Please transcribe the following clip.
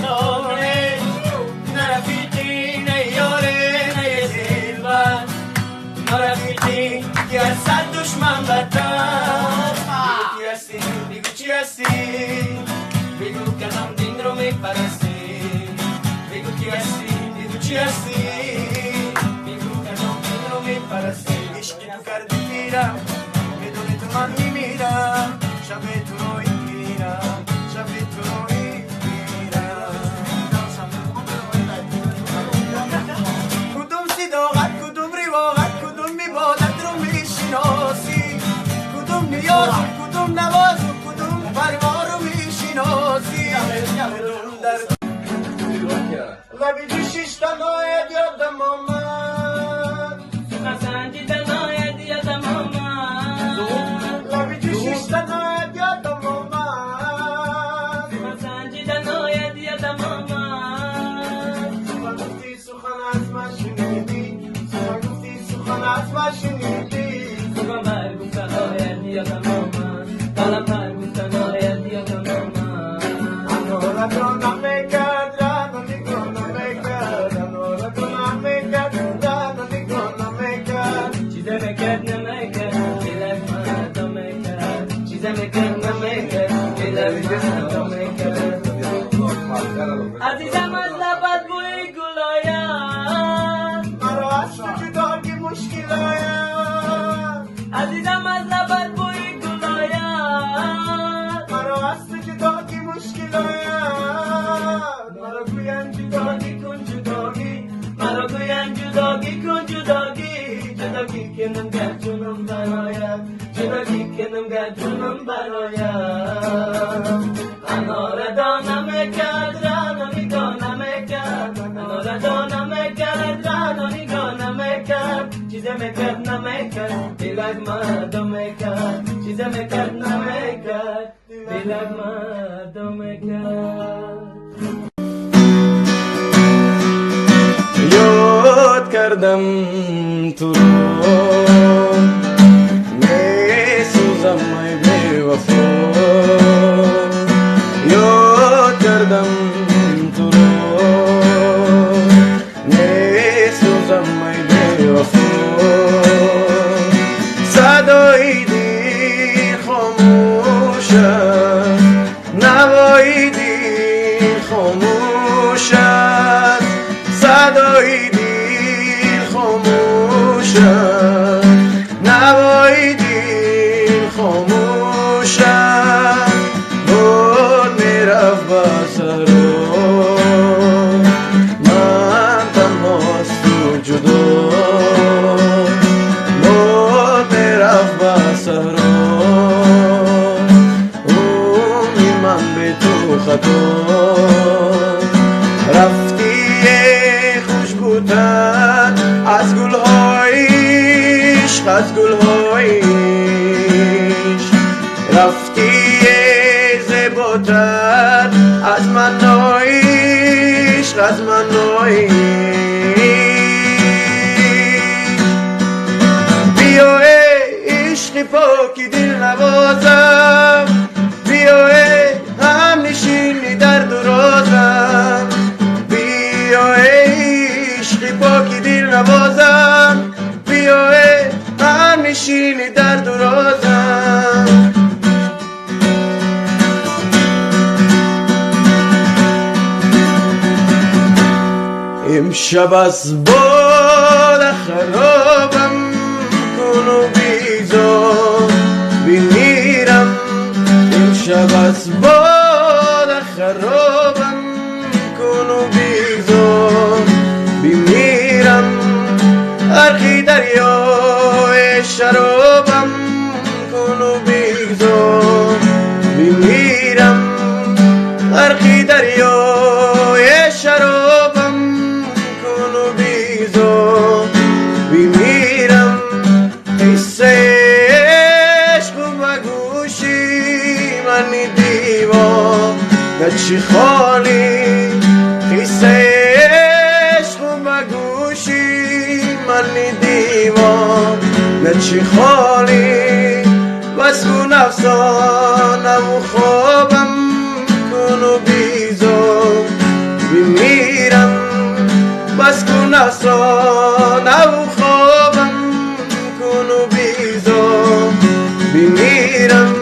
خانه نه رفیقی نه یاره نه دلبر نه رفیقی که از صد دشمن بدتر بگو چی هستی بگو که هم دین رو میپرستی بگو کی هستی بگو چی هستی بگو که هم دین رو میپرستی عشقی تو کردی میرم بدون تو من میمیرم شب تو رو میمیرم شب تو رو کدوم صداقت کدوم رواقت کدوم میبادت رو میشناسی کدوم نیاز کدوم نواز و کدوم پروا رو میشناسی کدوم در لبی جوشیش تنهایت یادم آمد سخنسنجی تنهایت یادم آمد لبی جوشیش تنهایت یادم آمد سخنسنجی تنهایت یادم آمد سخن گفتی سخن از من شنیدی سخن گفتی سخن از من شنیدی سخن برگفت تنهایت یادم آمد قلم برگفت تنهایت یادم آمد انورا تو نمیکرد رانو نگاه نمیکرد انورا تو نمیکرد رانو نگاه نمیکرد چیزه میکرد نمیکرد دلک مردم میکرد چیزه میکرد نمیکرد دلک مردم میکرد عزیزم از لبت بوی گل آید مرا از تو جدایی مشکل آید عزیزم از لبت بوی گل آید مرا از تو جدایی مشکل آید مرا گوین جدایی کن جدایی مرا گوین جداگی کن جداگی جداگی کنم گر جونم براید جداگی کنم گر جونم براید انار دانم کرد رانو نگاه نمیکرد انار دانم کرد رانو نگاه نمیکرد چیزه میکرد نمیکرد دلک مردم میکرد چیزه میکرد نمیکرد دلک مردم میکرد یاد کردم تو رو میسوزم ای بی وفا یاد کردم تو رو میسوزم ای بی وفا صدای دل خاموش است نوای دل خاموش است صدای دل خاموش است نوای دل خاموش است بود میرفت بسرا من تنهاست و جدا بود میرفت بسرا عمری من به تو خطا رفتی خوشبوتر از گلهای عشق از گلهای عشق رفتی زیباتر از منای عشق از منای بیا ای عشق پاکی دل نوازم بیا ای هم نشینی در درازم بیا ای عشق پاکی دل نوازم بیا ای هم نشینی در درازم امشب از باد خرابم کن و بیزار بمیرم امشب از باد خرابم کن و بیزار بمیرم ارخی دریای شرابم کن و بیزار بمیرم ارخی دریای شرابم کن و بیزار بمیرم قصه عشق و گوشی من دیوان گچی خالی قصه عشق و گوشی من دیوان گچی خالی بس کن افسانم و خوابم کن و بیزار بمیرم بس کن افسانه و خوابم کن و بیزار بمیرم